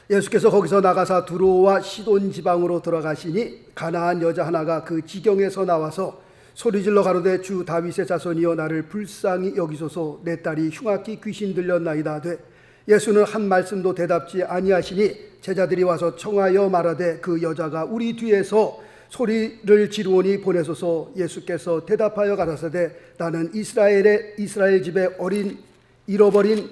예수께서 거기서 나가사 두로와 시돈 지방으로 들어가시니 가나안 여자 하나가 그 지경에서 나와서 소리질러 가로되 주 다윗의 자손이여 나를 불쌍히 여기소서 내 딸이 흉악히 귀신 들렸나이다 하되 예수는 한 말씀도 대답지 아니하시니 제자들이 와서 청하여 말하되 그 여자가 우리 뒤에서 소리를 지르오니 보내소서. 예수께서 대답하여 가라사대 나는 이스라엘 집에 잃어버린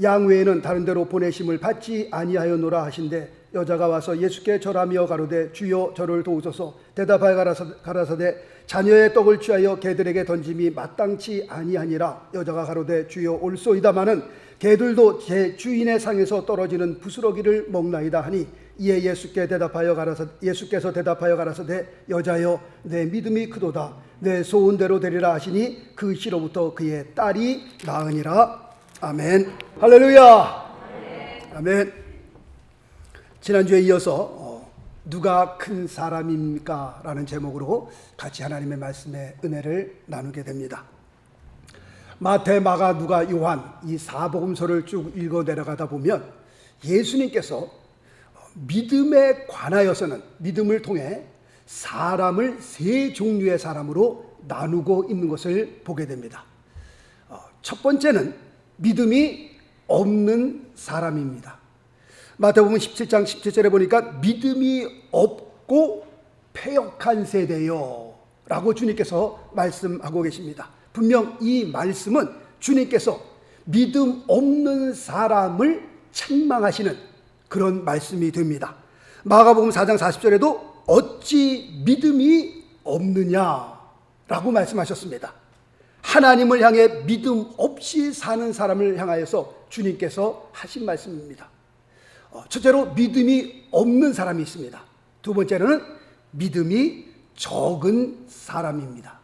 양 외에는 다른 데로 보내심을 받지 아니하였노라 하신대 여자가 와서 예수께 절하며 가로되 주여 저를 도우소서. 대답하여 가라사대 자녀의 떡을 취하여 개들에게 던짐이 마땅치 아니하니라. 여자가 가로되 주여 올소이다마는 개들도 제 주인의 상에서 떨어지는 부스러기를 먹나이다 하니 이에 예수께서 대답하여 가라사대 여자여 내 믿음이 크도다 내 소원대로 되리라 하시니 그 시로부터 그의 딸이 나으니라. 아멘. 할렐루야. 아멘. 지난주에 이어서 누가 큰 사람입니까? 라는 제목으로 같이 하나님의 말씀의 은혜를 나누게 됩니다. 마태, 마가, 누가, 요한 이 사복음서를 쭉 읽어 내려가다 보면 예수님께서 믿음에 관하여서는 믿음을 통해 사람을 세 종류의 사람으로 나누고 있는 것을 보게 됩니다. 첫 번째는 믿음이 없는 사람입니다. 마태복음 17장 17절에 보니까 믿음이 없고 패역한 세대요 라고 주님께서 말씀하고 계십니다. 분명 이 말씀은 주님께서 믿음 없는 사람을 책망하시는 그런 말씀이 됩니다. 마가복음 4장 40절에도 어찌 믿음이 없느냐라고 말씀하셨습니다. 하나님을 향해 믿음 없이 사는 사람을 향하여서 주님께서 하신 말씀입니다. 첫째로 믿음이 없는 사람이 있습니다. 두 번째로는 믿음이 적은 사람입니다.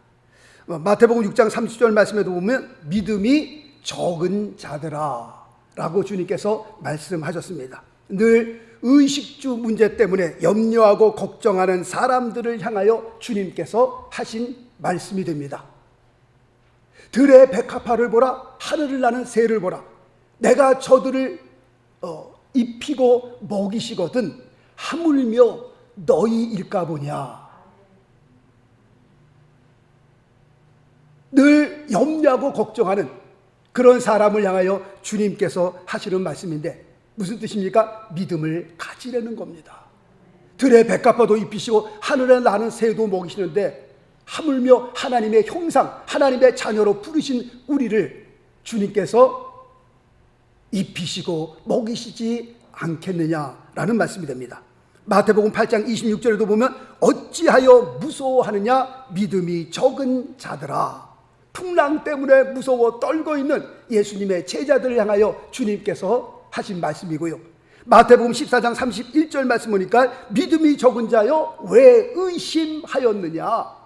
마태복음 6장 30절 말씀에도 보면 믿음이 적은 자들아 라고 주님께서 말씀하셨습니다. 늘 의식주 문제 때문에 염려하고 걱정하는 사람들을 향하여 주님께서 하신 말씀이 됩니다. 들의 백합화를 보라, 하늘을 나는 새를 보라. 내가 저들을 입히고 먹이시거든 하물며 너희일까 보냐. 늘 염려하고 걱정하는 그런 사람을 향하여 주님께서 하시는 말씀인데 무슨 뜻입니까? 믿음을 가지려는 겁니다. 들의 백합화도 입히시고 하늘에 나는 새도 먹이시는데 하물며 하나님의 형상, 하나님의 자녀로 부르신 우리를 주님께서 입히시고 먹이시지 않겠느냐라는 말씀이 됩니다. 마태복음 8장 26절에도 보면 어찌하여 무서워하느냐 믿음이 적은 자들아. 풍랑 때문에 무서워 떨고 있는 예수님의 제자들을 향하여 주님께서 하신 말씀이고요. 마태복음 14장 31절 말씀 보니까 믿음이 적은 자여 왜 의심하였느냐.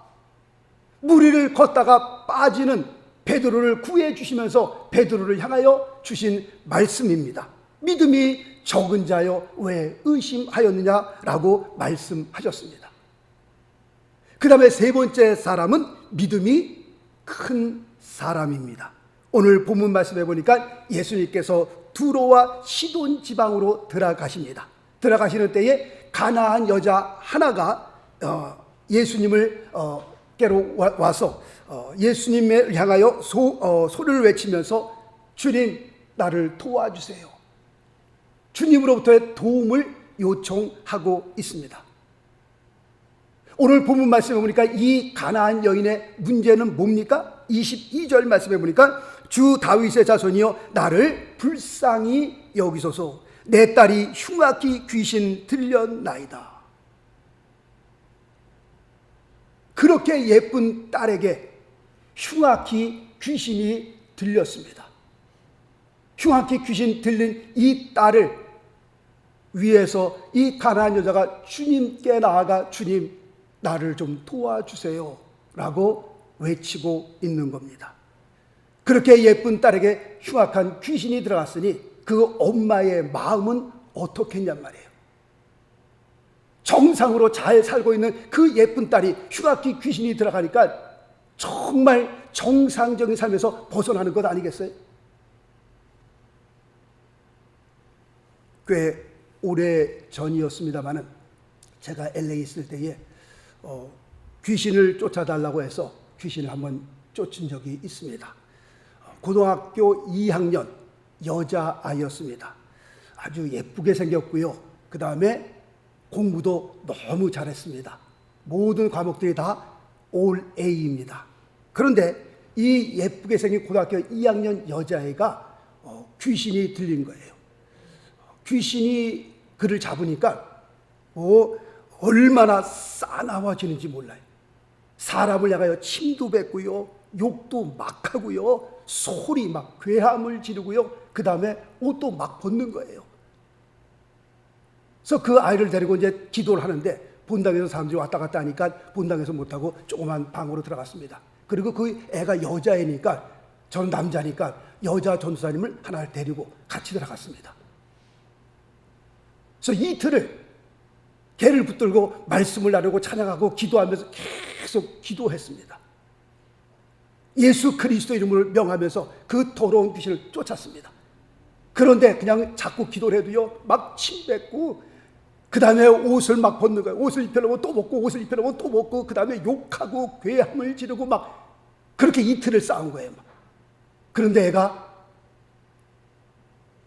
무리를 걷다가 빠지는 베드로를 구해 주시면서 베드로를 향하여 주신 말씀입니다. 믿음이 적은 자여 왜 의심하였느냐라고 말씀하셨습니다. 그 다음에 세 번째 사람은 믿음이 큰 사람입니다. 오늘 본문 말씀해 보니까 예수님께서 두로와 시돈 지방으로 들어가십니다. 들어가시는 때에 가나안 여자 하나가 예수님을 께로 와서 예수님을 향하여 소리를 외치면서 주님 나를 도와주세요. 주님으로부터의 도움을 요청하고 있습니다. 오늘 본문 말씀해 보니까 이 가나안 여인의 문제는 뭡니까? 22절 말씀해 보니까 주 다윗의 자손이여 나를 불쌍히 여기소서 내 딸이 흉악히 귀신 들렸나이다. 그렇게 예쁜 딸에게 흉악히 귀신이 들렸습니다. 흉악히 귀신 들린 이 딸을 위해서 이 가나안 여자가 주님께 나아가 주님 나를 좀 도와주세요 라고 외치고 있는 겁니다. 그렇게 예쁜 딸에게 흉악한 귀신이 들어갔으니 그 엄마의 마음은 어떻겠냔 말이에요. 정상으로 잘 살고 있는 그 예쁜 딸이 흉악히 귀신이 들어가니까 정말 정상적인 삶에서 벗어나는 것 아니겠어요? 꽤 오래 전이었습니다마는 제가 LA 있을 때에 귀신을 쫓아달라고 해서 귀신을 한번 쫓은 적이 있습니다. 고등학교 2학년 여자아이였습니다. 아주 예쁘게 생겼고요. 그 다음에 공부도 너무 잘했습니다. 모든 과목들이 다 올 A입니다. 그런데 이 예쁘게 생긴 고등학교 2학년 여자애가 귀신이 들린 거예요. 귀신이 그를 잡으니까 얼마나 싸나워지는지 몰라요. 사람을 향하여 침도 뱉고요, 욕도 막 하고요, 소리 막 괴함을 지르고요, 그 다음에 옷도 막 벗는 거예요. 그래서 그 아이를 데리고 이제 기도를 하는데 본당에서 사람들이 왔다 갔다 하니까 본당에서 못하고 조그만 방으로 들어갔습니다. 그리고 그 애가 여자애니까, 저는 남자니까 여자 전도사님을 하나 데리고 같이 들어갔습니다. 그래서 이틀을 걔를 붙들고 말씀을 나누고 찬양하고 기도하면서 계속 기도했습니다. 예수 그리스도 이름을 명하면서 그 더러운 귀신을 쫓았습니다. 그런데 그냥 자꾸 기도를 해도요, 막 침 뱉고, 그 다음에 옷을 막 벗는 거예요. 옷을 입혀놓으면 또 벗고, 옷을 입혀놓으면 또 벗고, 그 다음에 욕하고 괴함을 지르고 막 그렇게 이틀을 싸운 거예요. 막. 그런데 애가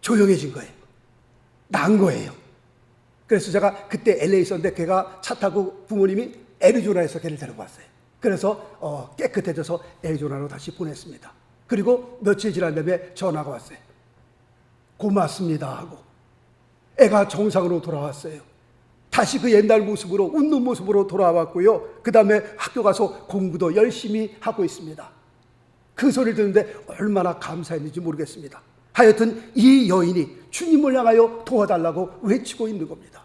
조용해진 거예요. 난 거예요. 그래서 제가 그때 LA에 있었는데 걔가 차 타고 부모님이 애리조나에서 걔를 데리고 왔어요. 그래서 깨끗해져서 애리조나로 다시 보냈습니다. 그리고 며칠 지난 다음에 전화가 왔어요. 고맙습니다 하고 애가 정상으로 돌아왔어요. 다시 그 옛날 모습으로, 웃는 모습으로 돌아왔고요. 그 다음에 학교 가서 공부도 열심히 하고 있습니다. 그 소리를 듣는데 얼마나 감사했는지 모르겠습니다. 하여튼 이 여인이 주님을 향하여 도와달라고 외치고 있는 겁니다.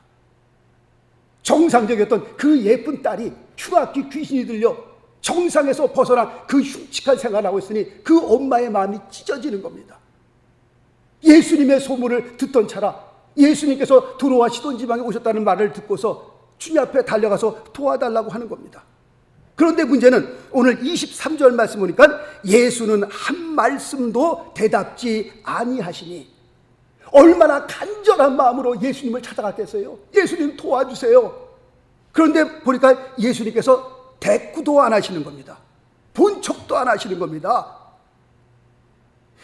정상적이었던 그 예쁜 딸이 흉악기 귀신이 들려 정상에서 벗어난 그 흉측한 생활을 하고 있으니 그 엄마의 마음이 찢어지는 겁니다. 예수님의 소문을 듣던 차라 예수님께서 두로와 시돈 지방에 오셨다는 말을 듣고서 주님 앞에 달려가서 도와달라고 하는 겁니다. 그런데 문제는 오늘 23절 말씀 보니까 예수는 한 말씀도 대답지 아니하시니, 얼마나 간절한 마음으로 예수님을 찾아갔겠어요. 예수님 도와주세요. 그런데 보니까 예수님께서 대꾸도 안 하시는 겁니다. 본 척도 안 하시는 겁니다.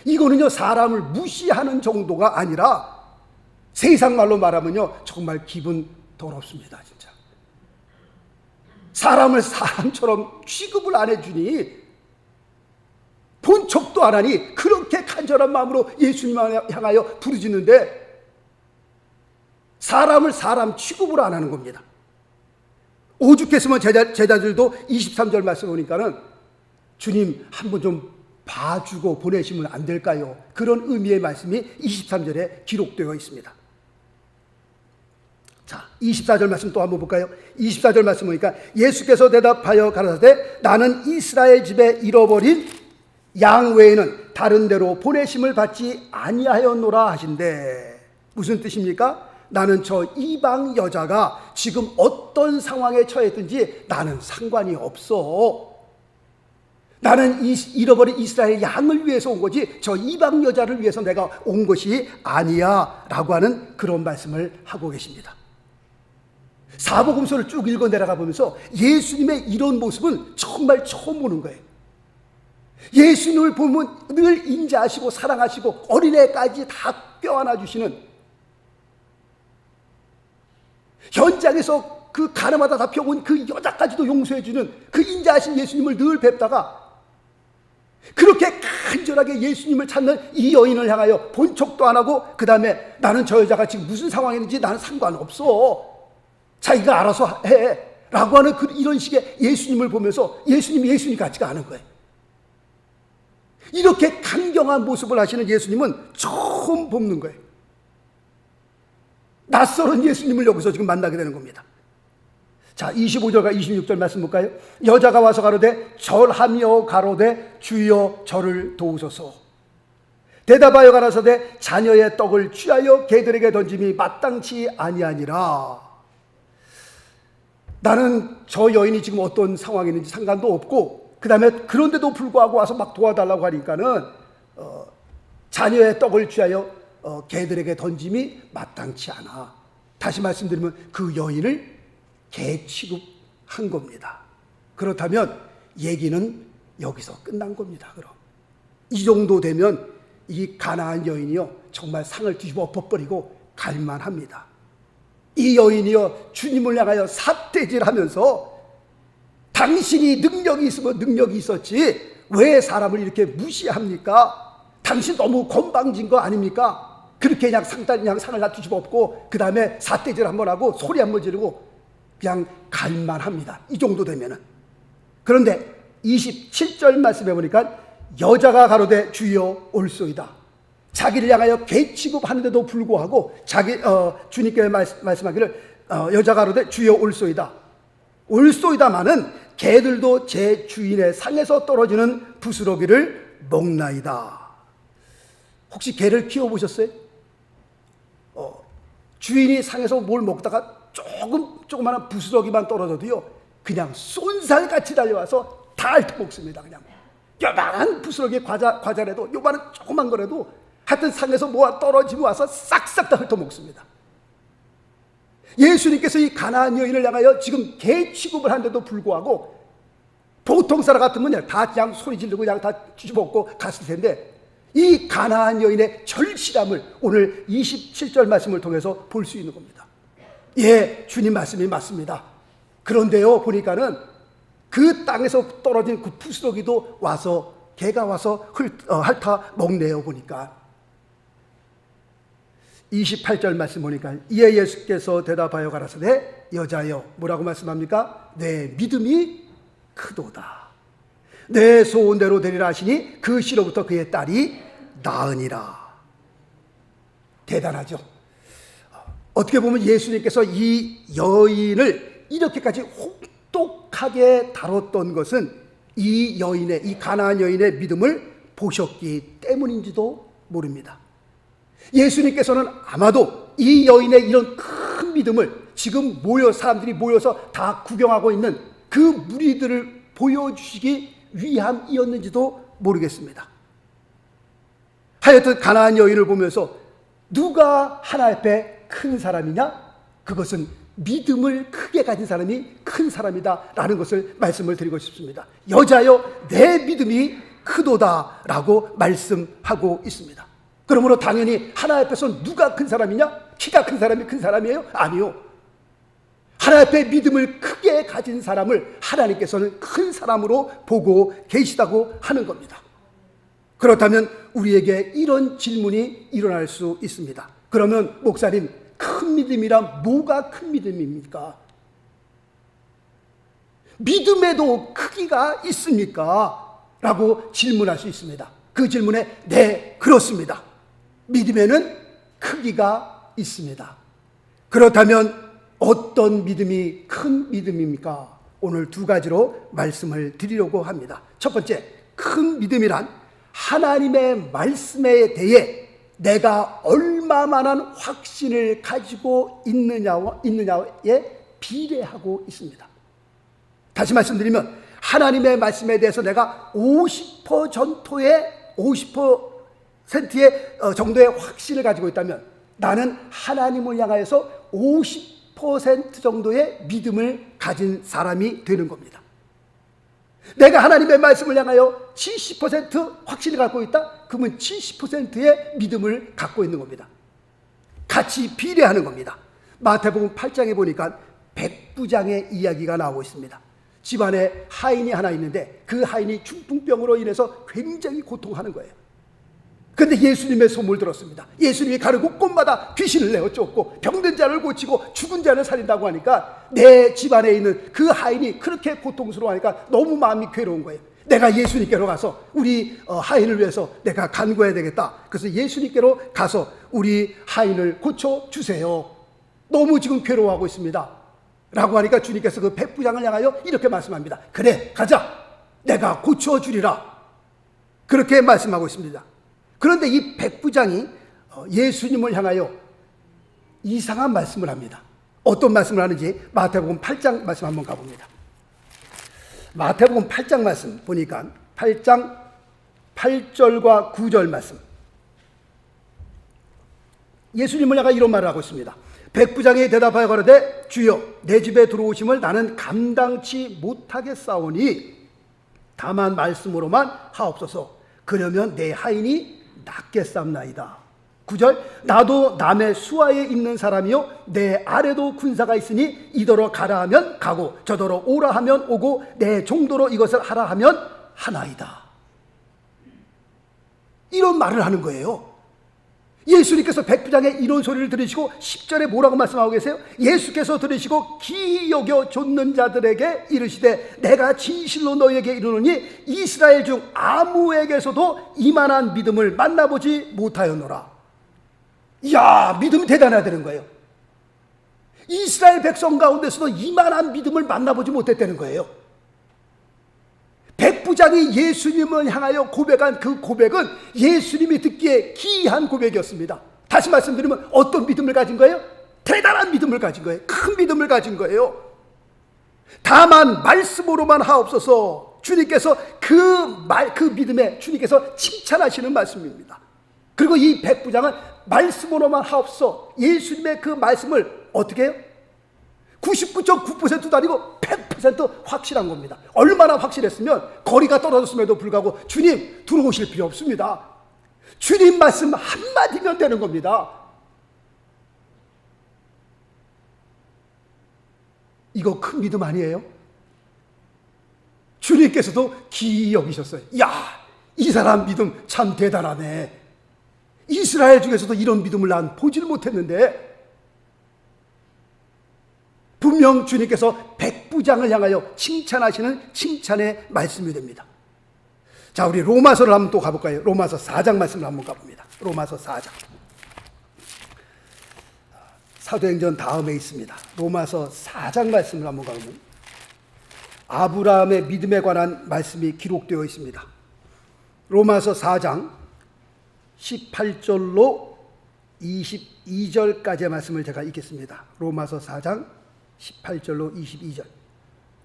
이거는요, 사람을 무시하는 정도가 아니라 세상 말로 말하면요, 정말 기분 더럽습니다. 진짜 사람을 사람처럼 취급을 안 해주니, 본 척도 안 하니 그렇게 간절한 마음으로 예수님을 향하여 부르짖는데 사람을 사람 취급을 안 하는 겁니다. 오죽했으면 제자들도 23절 말씀 보니까는 주님 한번 좀 봐주고 보내시면 안 될까요? 그런 의미의 말씀이 23절에 기록되어 있습니다. 자, 24절 말씀 또 한번 볼까요? 24절 말씀 보니까 예수께서 대답하여 가라사대 나는 이스라엘 집에 잃어버린 양 외에는 다른 데로 보내심을 받지 아니하였노라 하신대. 무슨 뜻입니까? 나는 저 이방 여자가 지금 어떤 상황에 처했든지 나는 상관이 없어. 나는 잃어버린 이스라엘 양을 위해서 온 거지 저 이방 여자를 위해서 내가 온 것이 아니야 라고 하는 그런 말씀을 하고 계십니다. 사복음서를 쭉 읽어 내려가 보면서 예수님의 이런 모습은 정말 처음 보는 거예요. 예수님을 보면 늘 인자하시고 사랑하시고 어린애까지 다 껴안아 주시는, 현장에서 그 가늠하다 잡혀온 그 여자까지도 용서해 주는 그 인자하신 예수님을 늘 뵙다가 그렇게 간절하게 예수님을 찾는 이 여인을 향하여 본 척도 안 하고 그 다음에 나는 저 여자가 지금 무슨 상황인지 나는 상관없어, 자기가 알아서 해 라고 하는 이런 식의 예수님을 보면서 예수님이 예수님 같지가 않은 거예요. 이렇게 강경한 모습을 하시는 예수님은 처음 뵙는 거예요. 낯설은 예수님을 여기서 지금 만나게 되는 겁니다. 자, 25절과 26절 말씀 볼까요? 여자가 와서 가로되 절하며 가로되 주여 저를 도우소서. 대답하여 가라사대 자녀의 떡을 취하여 개들에게 던짐이 마땅치 아니하니라. 나는 저 여인이 지금 어떤 상황이 있는지 상관도 없고 그 다음에 그런데도 불구하고 와서 막 도와달라고 하니까는 자녀의 떡을 취하여 개들에게 던짐이 마땅치 않아. 다시 말씀드리면 그 여인을 개 취급한 겁니다. 그렇다면 얘기는 여기서 끝난 겁니다. 그럼 이 정도 되면 이 가나안 여인이요 정말 상을 뒤집어 엎어버리고 갈만합니다. 이 여인이요 주님을 향하여 삿대질하면서 당신이 능력이 있으면 능력이 있었지 왜 사람을 이렇게 무시합니까? 당신 너무 건방진 거 아닙니까? 그렇게 그냥 상을 다 뒤집어 엎고 그 다음에 삿대질 한번 하고 소리 한번 지르고 그냥 갈만합니다. 이 정도 되면은. 그런데 27절 말씀해 보니까 여자가 가로되 주여 올소이다. 자기를 향하여 개 취급하는데도 불구하고 주님께 말씀하기를 여자가 가로되 주여 올소이다. 올소이다마는 개들도 제 주인의 상에서 떨어지는 부스러기를 먹나이다. 혹시 개를 키워보셨어요? 주인이 상에서 뭘 먹다가 조그마한 부스러기만 떨어져도요 그냥 쏜살같이 달려와서 다 핥아먹습니다. 그냥 요만한 부스러기 과자라도 요만한 조그만 거라도 하여튼 상에서 뭐가 떨어지고 와서 싹싹 다 훑어먹습니다. 예수님께서 이 가나안 여인을 향하여 지금 개 취급을 하는데도 불구하고 보통 사람 같으면 다 그냥 소리 지르고 그냥 다 뒤집어엎고 갔을 텐데 이 가나안 여인의 절실함을 오늘 27절 말씀을 통해서 볼 수 있는 겁니다. 예, 주님 말씀이 맞습니다. 그런데요 보니까는 그 땅에서 떨어진 그 부스러기도 와서 개가 와서 핥아 먹네요. 보니까 28절 말씀 보니까 이에 예수께서 대답하여 가라사대 여자여 뭐라고 말씀합니까? 내 믿음이 크도다. 내 소원대로 되리라 하시니 그 시로부터 그의 딸이 나으니라. 대단하죠. 어떻게 보면 예수님께서 이 여인을 이렇게까지 혹독하게 다뤘던 것은 이 가나안 여인의 믿음을 보셨기 때문인지도 모릅니다. 예수님께서는 아마도 이 여인의 이런 큰 믿음을 지금 사람들이 모여서 다 구경하고 있는 그 무리들을 보여주시기 위함이었는지도 모르겠습니다. 하여튼 가나안 여인을 보면서 누가 하나님 앞에 큰 사람이냐? 그것은 믿음을 크게 가진 사람이 큰 사람이다 라는 것을 말씀을 드리고 싶습니다. 여자여 내 믿음이 크도다 라고 말씀하고 있습니다. 그러므로 당연히 하나님 앞에서 누가 큰 사람이냐? 키가 큰 사람이 큰 사람이에요? 아니요. 하나님 앞에 믿음을 크게 가진 사람을 하나님께서는 큰 사람으로 보고 계시다고 하는 겁니다. 그렇다면 우리에게 이런 질문이 일어날 수 있습니다. 그러면 목사님, 큰 믿음이란 뭐가 큰 믿음입니까? 믿음에도 크기가 있습니까? 라고 질문할 수 있습니다. 그 질문에 네, 그렇습니다. 믿음에는 크기가 있습니다. 그렇다면 어떤 믿음이 큰 믿음입니까? 오늘 두 가지로 말씀을 드리려고 합니다. 첫 번째, 큰 믿음이란 하나님의 말씀에 대해 내가 얼마만한 확신을 가지고 있느냐에 비례하고 있습니다. 다시 말씀드리면 하나님의 말씀에 대해서 내가 50%의 정도의 확신을 가지고 있다면 나는 하나님을 향하여서 50% 정도의 믿음을 가진 사람이 되는 겁니다. 내가 하나님의 말씀을 향하여 70% 확신을 갖고 있다? 그러면 70%의 믿음을 갖고 있는 겁니다. 같이 비례하는 겁니다. 마태복음 8장에 보니까 백부장의 이야기가 나오고 있습니다. 집안에 하인이 하나 있는데 그 하인이 중풍병으로 인해서 굉장히 고통하는 거예요. 그런데 예수님의 소문을 들었습니다. 예수님이 가는 곳곳마다 귀신을 내어 쫓고 병든 자를 고치고 죽은 자를 살린다고 하니까 내 집안에 있는 그 하인이 그렇게 고통스러워하니까 너무 마음이 괴로운 거예요. 내가 예수님께로 가서 우리 하인을 위해서 내가 간구해야 되겠다. 그래서 예수님께로 가서 우리 하인을 고쳐주세요. 너무 지금 괴로워하고 있습니다. 라고 하니까 주님께서 그 백부장을 향하여 이렇게 말씀합니다. 그래, 가자. 내가 고쳐주리라. 그렇게 말씀하고 있습니다. 그런데 이 백부장이 예수님을 향하여 이상한 말씀을 합니다. 어떤 말씀을 하는지 마태복음 8장 말씀 한번 가봅니다. 마태복음 8장 말씀 보니까 8장 8절과 9절 말씀. 예수님을 향하여 이런 말을 하고 있습니다. 백부장이 대답하여 가로되 주여 내 집에 들어오심을 나는 감당치 못하겠사오니 다만 말씀으로만 하옵소서. 그러면 내 하인이 낫겠삼나이다. 9절 나도 남의 수하에 있는 사람이요 내 아래도 군사가 있으니 이더러 가라 하면 가고 저더러 오라 하면 오고 내 정도로 이것을 하라 하면 하나이다. 이런 말을 하는 거예요. 예수님께서 백부장의 이런 소리를 들으시고 10절에 뭐라고 말씀하고 계세요? 예수께서 들으시고 기이 여겨 좇는 자들에게 이르시되 내가 진실로 너희에게 이르노니 이스라엘 중 아무에게서도 이만한 믿음을 만나보지 못하였노라. 이야, 믿음이 대단해야 되는 거예요. 이스라엘 백성 가운데서도 이만한 믿음을 만나보지 못했다는 거예요. 백부장이 예수님을 향하여 고백한 그 고백은 예수님이 듣기에 기이한 고백이었습니다. 다시 말씀드리면 어떤 믿음을 가진 거예요? 대단한 믿음을 가진 거예요. 큰 믿음을 가진 거예요. 다만 말씀으로만 하옵소서. 주님께서 그 믿음에 주님께서 칭찬하시는 말씀입니다. 그리고 이 백부장은 말씀으로만 하옵소서. 예수님의 그 말씀을 어떻게 해요? 99.9%도 아니고 100% 확실한 겁니다. 얼마나 확실했으면 거리가 떨어졌음에도 불구하고 주님 들어오실 필요 없습니다. 주님 말씀 한마디면 되는 겁니다. 이거 큰 믿음 아니에요? 주님께서도 기이 여기셨어요. 야, 이 사람 믿음 참 대단하네. 이스라엘 중에서도 이런 믿음을 난 보질 못했는데 분명 주님께서 백부장을 향하여 칭찬하시는 칭찬의 말씀이 됩니다. 자, 우리 로마서를 한번 또 가볼까요? 로마서 4장 말씀을 한번 가봅니다. 로마서 4장. 사도행전 다음에 있습니다. 로마서 4장 말씀을 한번 가보면 아브라함의 믿음에 관한 말씀이 기록되어 있습니다. 로마서 4장 18절로 22절까지의 말씀을 제가 읽겠습니다. 로마서 4장 18절로 22절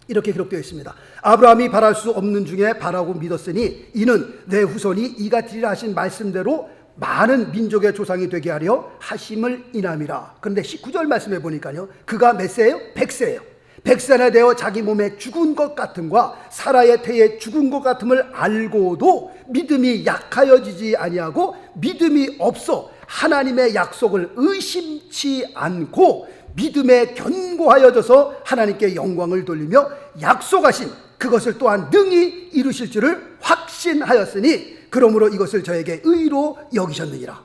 이렇게 기록되어 있습니다. 아브라함이 바랄 수 없는 중에 바라고 믿었으니 이는 내 후손이 이가 되리라 하신 말씀대로 많은 민족의 조상이 되게 하려 하심을 인함이라. 그런데 19절 말씀에 보니까요, 그가 몇 세예요? 100세예요. 100세나 되어 자기 몸에 죽은 것 같음과 사라의 태에 죽은 것 같음을 알고도 믿음이 약하여지지 아니하고 믿음이 없어 하나님의 약속을 의심치 않고 믿음에 견고하여져서 하나님께 영광을 돌리며 약속하신 그것을 또한 능히 이루실 줄을 확신하였으니 그러므로 이것을 저에게 의로 여기셨느니라.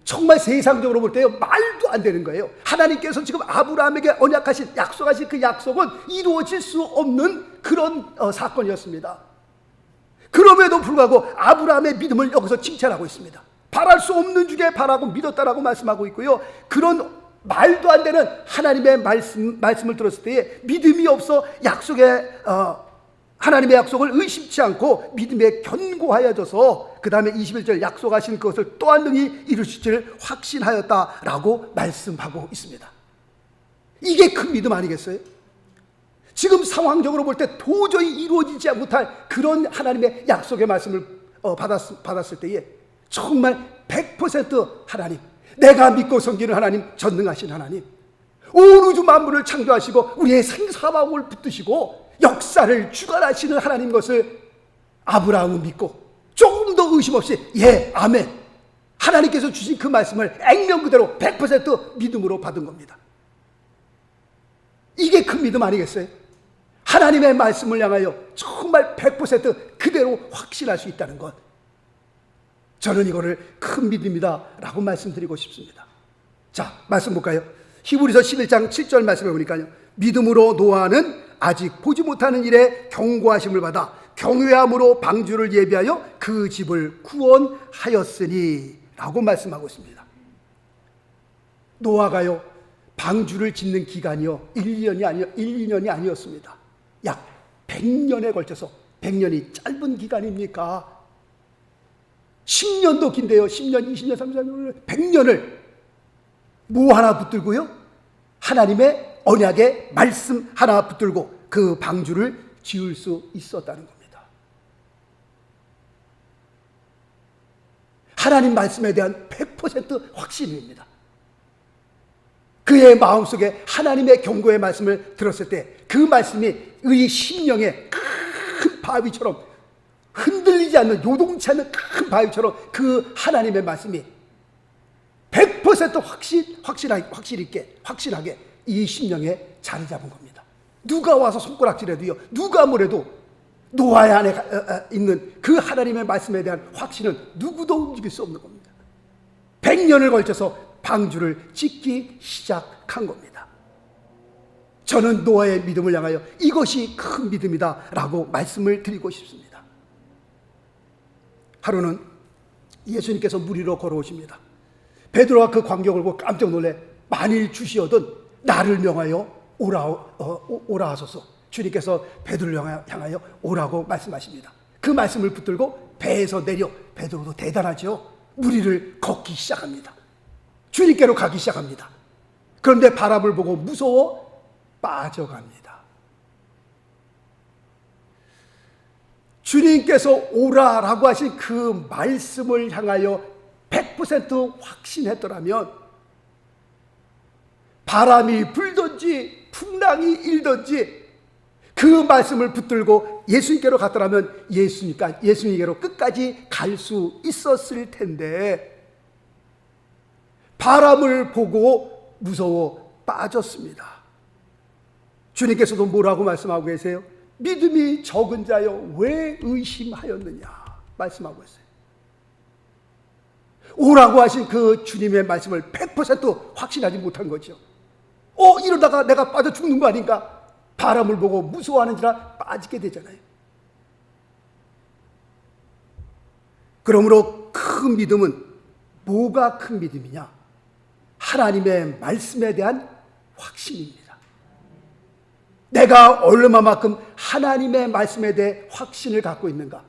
정말 세상적으로 볼 때요, 말도 안 되는 거예요. 하나님께서 지금 아브라함에게 언약하신 약속하신 그 약속은 이루어질 수 없는 그런 사건이었습니다. 그럼에도 불구하고 아브라함의 믿음을 여기서 칭찬하고 있습니다. 바랄 수 없는 중에 바라고 믿었다라고 말씀하고 있고요, 그런 말도 안 되는 하나님의 말씀을 들었을 때에 믿음이 없어 하나님의 약속을 의심치 않고 믿음에 견고하여져서 그 다음에 21절 약속하신 그것을 또한 능히 이루실 줄 확신하였다라고 말씀하고 있습니다. 이게 큰 믿음 아니겠어요? 지금 상황적으로 볼 때 도저히 이루어지지 못할 그런 하나님의 약속의 말씀을 받았을 때에 정말 100% 하나님, 내가 믿고 섬기는 하나님, 전능하신 하나님, 온 우주 만물을 창조하시고 우리의 생사방을 붙드시고 역사를 주관하시는 하나님 것을 아브라함은 믿고 조금도 의심 없이 예, 아멘, 하나님께서 주신 그 말씀을 액면 그대로 100% 믿음으로 받은 겁니다. 이게 큰 믿음 아니겠어요? 하나님의 말씀을 향하여 정말 100% 그대로 확신할 수 있다는 것, 저는 이거를 큰 믿음이다 라고 말씀드리고 싶습니다. 자, 말씀 볼까요? 히브리서 11장 7절 말씀해 보니까요, 믿음으로 노아는 아직 보지 못하는 일에 경고하심을 받아 경외함으로 방주를 예비하여 그 집을 구원하였으니 라고 말씀하고 있습니다. 노아가요, 방주를 짓는 기간이요 1, 2년이 아니었습니다. 약 100년에 걸쳐서, 100년이 짧은 기간입니까? 10년도 긴데요. 10년, 20년, 30년, 100년을 뭐 하나 붙들고요, 하나님의 언약의 말씀 하나 붙들고 그 방주를 지을 수 있었다는 겁니다. 하나님 말씀에 대한 100% 확신입니다. 그의 마음속에 하나님의 경고의 말씀을 들었을 때 그 말씀이 그의 심령에 큰 바위처럼 흔들리지 않는, 요동치 않는 큰 바위처럼 그 하나님의 말씀이 100% 확실하게 이 심령에 자리 잡은 겁니다. 누가 와서 손가락질해도요, 누가 뭐래도 노아의 안에 있는 그 하나님의 말씀에 대한 확신은 누구도 움직일 수 없는 겁니다. 100년을 걸쳐서 방주를 짓기 시작한 겁니다. 저는 노아의 믿음을 향하여 이것이 큰 믿음이다 라고 말씀을 드리고 싶습니다. 하루는 예수님께서 물 위로 걸어오십니다. 베드로가 그 광경을 보고 깜짝 놀래 만일 주시어든 나를 명하여 오라 하소서. 주님께서 베드로를 향하여 오라고 말씀하십니다. 그 말씀을 붙들고 배에서 내려, 베드로도 대단하죠, 물 위를 걷기 시작합니다. 주님께로 가기 시작합니다. 그런데 바람을 보고 무서워 빠져갑니다. 주님께서 오라라고 하신 그 말씀을 향하여 100% 확신했더라면 바람이 불든지 풍랑이 일든지 그 말씀을 붙들고 예수님께로 갔더라면 예수님께로 끝까지 갈 수 있었을 텐데 바람을 보고 무서워 빠졌습니다. 주님께서도 뭐라고 말씀하고 계세요? 믿음이 적은 자여 왜 의심하였느냐 말씀하고 있어요. 오라고 하신 그 주님의 말씀을 100% 확신하지 못한 거죠. 이러다가 내가 빠져 죽는 거 아닌가? 바람을 보고 무서워하는지라 빠지게 되잖아요. 그러므로 큰 믿음은 뭐가 큰 믿음이냐? 하나님의 말씀에 대한 확신입니다. 내가 얼마만큼 하나님의 말씀에 대해 확신을 갖고 있는가?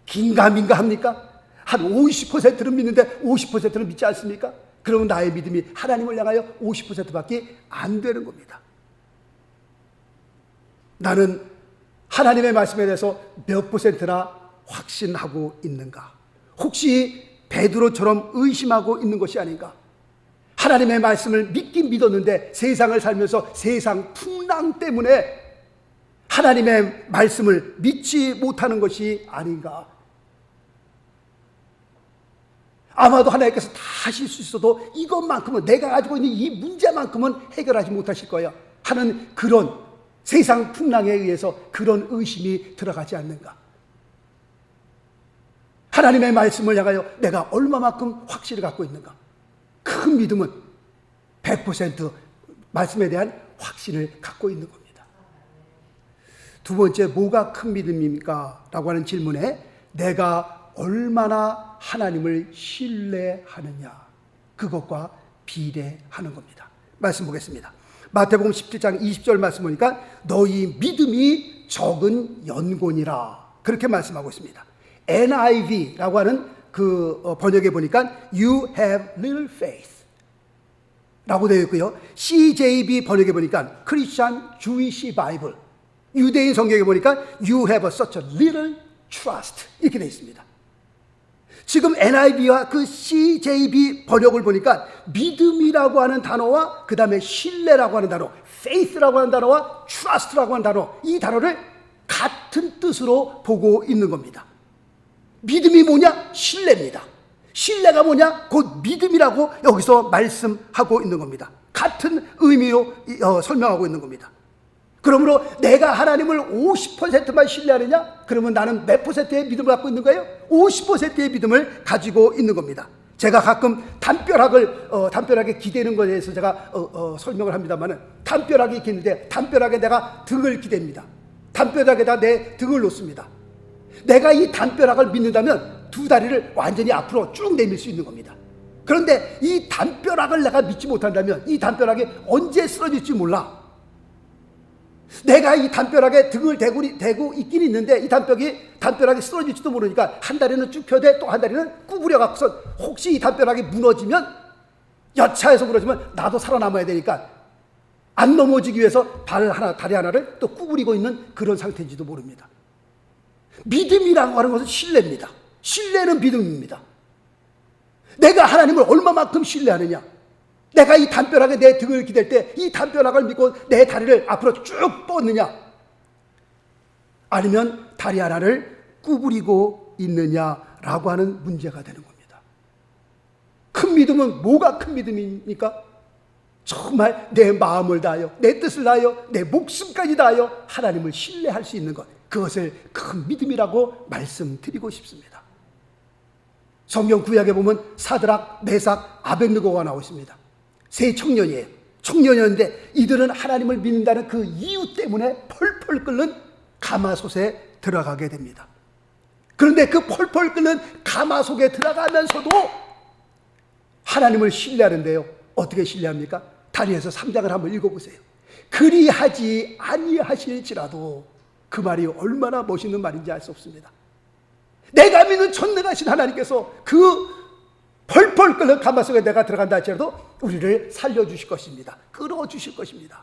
긴가민가 합니까? 한 50%는 믿는데 50%는 믿지 않습니까? 그러면 나의 믿음이 하나님을 향하여 50%밖에 안 되는 겁니다. 나는 하나님의 말씀에 대해서 몇 %나 확신하고 있는가? 혹시 베드로처럼 의심하고 있는 것이 아닌가? 하나님의 말씀을 믿긴 믿었는데 세상을 살면서 세상 풍랑 때문에 하나님의 말씀을 믿지 못하는 것이 아닌가? 아마도 하나님께서 다 하실 수 있어도 이것만큼은, 내가 가지고 있는 이 문제만큼은 해결하지 못하실 거야 하는 그런 세상 풍랑에 의해서 그런 의심이 들어가지 않는가? 하나님의 말씀을 향하여 내가 얼마만큼 확신을 갖고 있는가? 큰 믿음은 100% 말씀에 대한 확신을 갖고 있는 겁니다. 두 번째, 뭐가 큰 믿음입니까? 라고 하는 질문에 내가 얼마나 하나님을 신뢰하느냐, 그것과 비례하는 겁니다. 말씀 보겠습니다. 마태복음 17장 20절 말씀 보니까 너희 믿음이 적은 연곤이라 그렇게 말씀하고 있습니다. NIV라고 하는 그 번역에 보니까 You have little faith 라고 되어 있고요. CJB 번역에 보니까 Christian Jewish Bible, 유대인 성경에 보니까 You have such a little trust 이렇게 되어 있습니다. 지금 NIV와 그 CJB 번역을 보니까 믿음이라고 하는 단어와 그 다음에 신뢰라고 하는 단어, faith라고 하는 단어와 trust라고 하는 단어, 이 단어를 같은 뜻으로 보고 있는 겁니다. 믿음이 뭐냐? 신뢰입니다. 신뢰가 뭐냐? 곧 믿음이라고 여기서 말씀하고 있는 겁니다. 같은 의미로 설명하고 있는 겁니다. 그러므로 내가 하나님을 50%만 신뢰하느냐? 그러면 나는 몇 %의 믿음을 갖고 있는 거예요? 50%의 믿음을 가지고 있는 겁니다. 제가 가끔 담벼락에 기대는 것에 대해서 제가 설명을 합니다만은, 담벼락이 기는데 담벼락에 내가 등을 기댑니다. 담벼락에다 내 등을 놓습니다. 내가 이 담벼락을 믿는다면 두 다리를 완전히 앞으로 쭉 내밀 수 있는 겁니다. 그런데 이 담벼락을 내가 믿지 못한다면 이 담벼락이 언제 쓰러질지 몰라. 내가 이 담벼락에 등을 대고 있긴 있는데 이 담벼락이 쓰러질지도 모르니까 한 다리는 쭉 펴대, 또 한 다리는 구부려 갖고서 혹시 이 담벼락이 무너지면, 여차해서 무너지면 나도 살아남아야 되니까 안 넘어지기 위해서 다리 하나를 또 구부리고 있는 그런 상태인지도 모릅니다. 믿음이라고 하는 것은 신뢰입니다. 신뢰는 믿음입니다. 내가 하나님을 얼마만큼 신뢰하느냐? 내가 이 담벼락에 내 등을 기댈 때 이 담벼락을 믿고 내 다리를 앞으로 쭉 뻗느냐, 아니면 다리 하나를 구부리고 있느냐라고 하는 문제가 되는 겁니다. 큰 믿음은 뭐가 큰 믿음입니까? 정말 내 마음을 다하여, 내 뜻을 다하여, 내 목숨까지 다하여 하나님을 신뢰할 수 있는 것, 그것을 큰 믿음이라고 말씀드리고 싶습니다. 성경 구약에 보면 사드락, 메삭, 아벳느고가 나오십니다. 세 청년이에요. 청년이었는데 이들은 하나님을 믿는다는 그 이유 때문에 펄펄 끓는 가마솥에 들어가게 됩니다. 그런데 그 펄펄 끓는 가마솥에 들어가면서도 하나님을 신뢰하는데요, 어떻게 신뢰합니까? 다니엘서 3장을 한번 읽어보세요. 그리하지 아니하실지라도, 그 말이 얼마나 멋있는 말인지 알 수 없습니다. 내가 믿는 전능하신 하나님께서 그 펄펄 끓는 가마솥에 내가 들어간다 할지라도 우리를 살려주실 것입니다. 끌어주실 것입니다.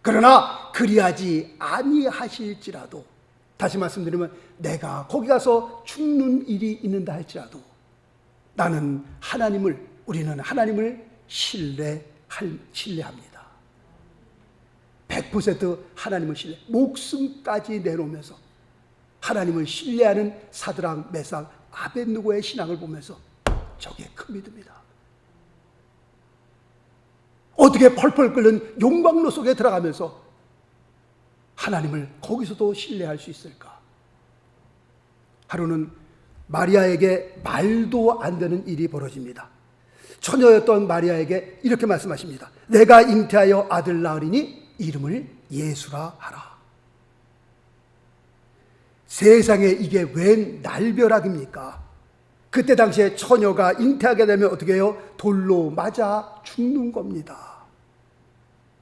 그러나 그리하지 아니하실지라도, 다시 말씀드리면 내가 거기 가서 죽는 일이 있는다 할지라도 나는 하나님을, 우리는 하나님을 신뢰합니다. 100% 하나님을 신뢰, 목숨까지 내놓으면서 하나님을 신뢰하는 사드락, 메삭, 아벳느고의 신앙을 보면서 저게 큰 믿음이다. 어떻게 펄펄 끓는 용광로 속에 들어가면서 하나님을 거기서도 신뢰할 수 있을까? 하루는 마리아에게 말도 안 되는 일이 벌어집니다. 처녀였던 마리아에게 이렇게 말씀하십니다. 내가 잉태하여 아들 낳으리니 이름을 예수라 하라. 세상에 이게 웬 날벼락입니까? 그때 당시에 처녀가 잉태하게 되면 어떻게 해요? 돌로 맞아 죽는 겁니다.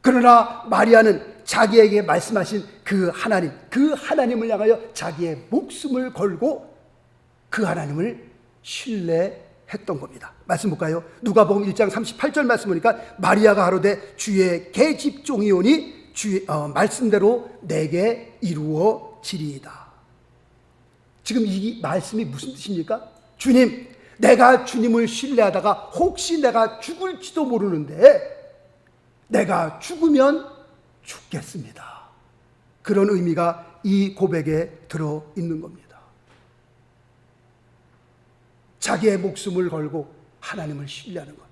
그러나 마리아는 자기에게 말씀하신 그 하나님을 향하여 자기의 목숨을 걸고 그 하나님을 신뢰했던 겁니다. 말씀 볼까요? 누가복음 1장 38절 말씀 보니까 마리아가 가로되 주의 계집종이오니 주의 말씀대로 내게 이루어지리이다. 지금 이 말씀이 무슨 뜻입니까? 주님, 내가 주님을 신뢰하다가 혹시 내가 죽을지도 모르는데 내가 죽으면 죽겠습니다. 그런 의미가 이 고백에 들어있는 겁니다. 자기의 목숨을 걸고 하나님을 신뢰하는 것.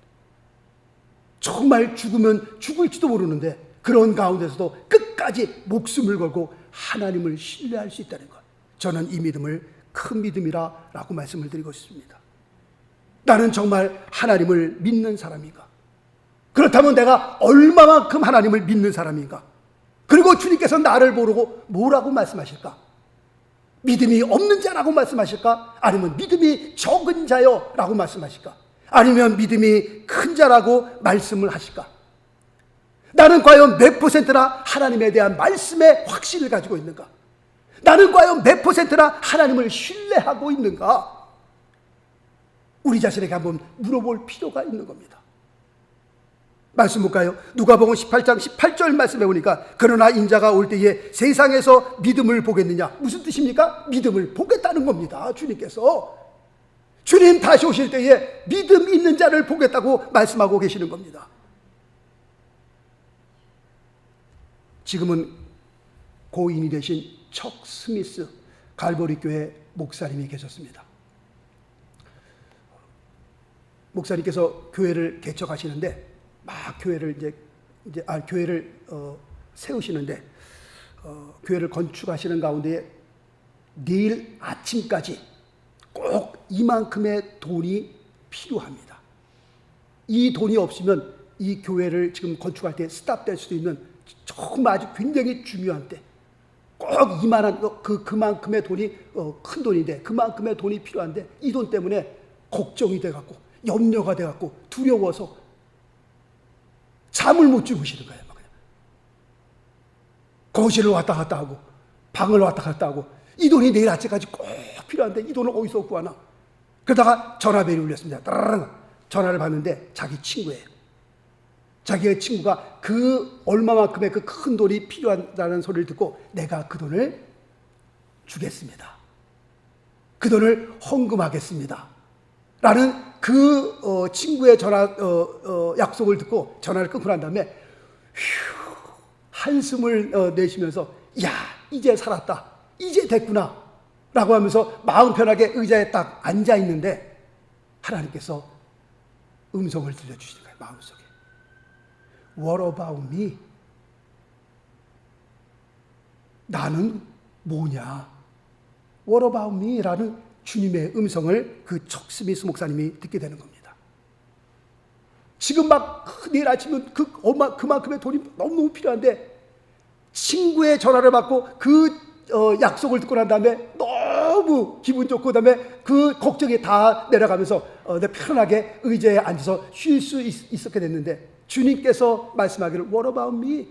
정말 죽으면 죽을지도 모르는데 그런 가운데서도 끝까지 목숨을 걸고 하나님을 신뢰할 수 있다는 것. 저는 이 믿음을 큰 믿음이라 라고 말씀을 드리고 싶습니다. 나는 정말 하나님을 믿는 사람인가? 그렇다면 내가 얼마만큼 하나님을 믿는 사람인가? 그리고 주님께서 나를 모르고 뭐라고 말씀하실까? 믿음이 없는 자라고 말씀하실까? 아니면 믿음이 적은 자요 라고 말씀하실까? 아니면 믿음이 큰 자라고 말씀을 하실까? 나는 과연 몇 %나 하나님에 대한 말씀에 확신을 가지고 있는가? 나는 과연 몇 %나 하나님을 신뢰하고 있는가? 우리 자신에게 한번 물어볼 필요가 있는 겁니다. 말씀 볼까요? 누가복음 18장 18절 말씀해 보니까 그러나 인자가 올 때에 세상에서 믿음을 보겠느냐? 무슨 뜻입니까? 믿음을 보겠다는 겁니다. 주님께서 주님 다시 오실 때에 믿음 있는 자를 보겠다고 말씀하고 계시는 겁니다. 지금은 고인이 되신 척 스미스 갈보리 교회 목사님이 계셨습니다. 목사님께서 교회를 개척하시는데 막 교회를 교회를 세우시는데 교회를 건축하시는 가운데 내일 아침까지 꼭 이만큼의 돈이 필요합니다. 이 돈이 없으면 이 교회를 지금 건축할 때 스탑될 수도 있는 정말 아주 굉장히 중요한 때 꼭 이만한 그만큼의 돈이 큰 돈인데 그만큼의 돈이 필요한데 이 돈 때문에 걱정이 돼갖고 염려가 돼갖고 두려워서 잠을 못 주무시는 거예요. 그냥. 거실을 왔다 갔다 하고 방을 왔다 갔다 하고 이 돈이 내일 아침까지 꼭 필요한데 이 돈을 어디서 구하나? 그러다가 전화벨이 울렸습니다. 따라랑 전화를 받는데 자기 친구예요. 자기의 친구가 그 얼마만큼의 그 큰 돈이 필요하다는 소리를 듣고 내가 그 돈을 주겠습니다. 그 돈을 헌금하겠습니다. 라는 그 친구의 전화 약속을 듣고 전화를 끊고 난 다음에 휴, 한숨을 내쉬면서 야, 이제 살았다, 이제 됐구나 라고 하면서 마음 편하게 의자에 딱 앉아 있는데 하나님께서 음성을 들려주시는 거예요. 마음속에 What about me? 나는 뭐냐? What about me? 라는 주님의 음성을 그 척스미스 목사님이 듣게 되는 겁니다. 지금 막 내일 아침은 그만큼의 돈이 너무너무 필요한데 친구의 전화를 받고 그 약속을 듣고 난 다음에 너무 기분 좋고 그다음에 그 걱정이 다 내려가면서 내 편하게 의자에 앉아서 쉴 수 있었게 됐는데 주님께서 말씀하기를 What about me?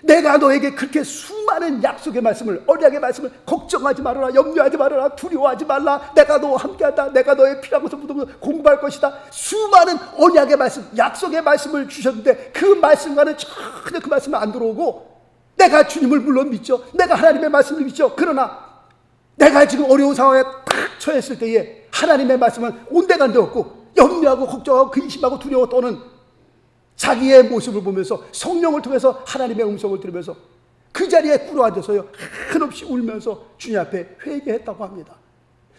내가 너에게 그렇게 수많은 약속의 말씀을, 언약의 말씀을 걱정하지 말아라, 염려하지 말아라, 두려워하지 말라, 내가 너와 함께한다, 내가 너의 피랑 것을 묻으면서 공부할 것이다, 수많은 언약의 말씀, 약속의 말씀을 주셨는데 그 말씀과는 전혀 그 말씀은 안 들어오고 내가 주님을 물론 믿죠, 내가 하나님의 말씀을 믿죠. 그러나 내가 지금 어려운 상황에 탁 처했을 때에 하나님의 말씀은 온데간데 없고 염려하고 걱정하고 근심하고 두려워 떠는 자기의 모습을 보면서 성령을 통해서 하나님의 음성을 들으면서 그 자리에 꿇어앉아서요 한없이 울면서 주님 앞에 회개했다고 합니다.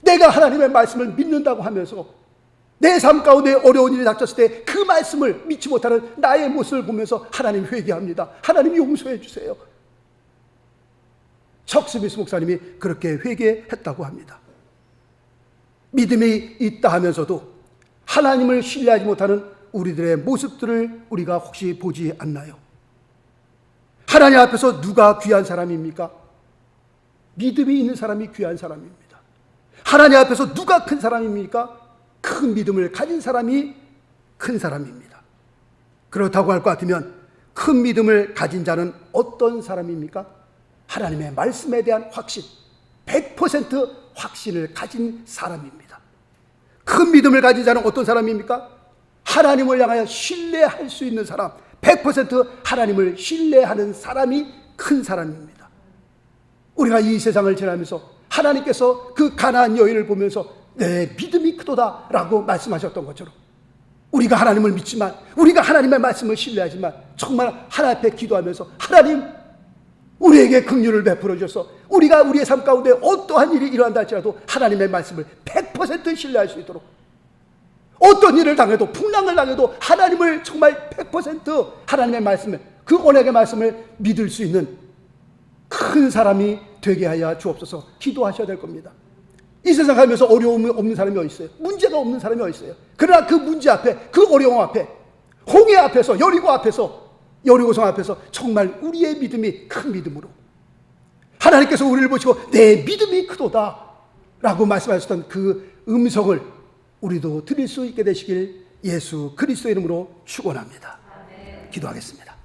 내가 하나님의 말씀을 믿는다고 하면서 내 삶 가운데 어려운 일이 닥쳤을 때 그 말씀을 믿지 못하는 나의 모습을 보면서 하나님 회개합니다. 하나님 용서해 주세요. 척스미스 목사님이 그렇게 회개했다고 합니다. 믿음이 있다 하면서도 하나님을 신뢰하지 못하는 우리들의 모습들을 우리가 혹시 보지 않나요? 하나님 앞에서 누가 귀한 사람입니까? 믿음이 있는 사람이 귀한 사람입니다. 하나님 앞에서 누가 큰 사람입니까? 큰 믿음을 가진 사람이 큰 사람입니다. 그렇다고 할 것 같으면 큰 믿음을 가진 자는 어떤 사람입니까? 하나님의 말씀에 대한 확신, 100% 확신을 가진 사람입니다. 큰 믿음을 가진 자는 어떤 사람입니까? 하나님을 향하여 신뢰할 수 있는 사람, 100% 하나님을 신뢰하는 사람이 큰 사람입니다. 우리가 이 세상을 지나면서 하나님께서 그 가나안 여인을 보면서 내 믿음이 크도다 라고 말씀하셨던 것처럼 우리가 하나님을 믿지만, 우리가 하나님의 말씀을 신뢰하지만 정말 하나님 앞에 기도하면서 하나님 우리에게 긍휼을 베풀어 주셔서 우리가 우리의 삶 가운데 어떠한 일이 일어난다 할지라도 하나님의 말씀을 100% 신뢰할 수 있도록, 어떤 일을 당해도 풍랑을 당해도 하나님을 정말 100% 하나님의 말씀을, 그 언약의 말씀을 믿을 수 있는 큰 사람이 되게 하여 주옵소서. 기도하셔야 될 겁니다. 이 세상 살면서 어려움이 없는 사람이 어디 있어요? 문제가 없는 사람이 어디 있어요? 그러나 그 문제 앞에, 그 어려움 앞에, 홍해 앞에서, 여리고 앞에서, 여리고성 앞에서 정말 우리의 믿음이 큰 믿음으로 하나님께서 우리를 보시고 내 믿음이 크도다 라고 말씀하셨던 그 음성을 우리도 드릴 수 있게 되시길 예수 그리스도의 이름으로 축원합니다. 기도하겠습니다.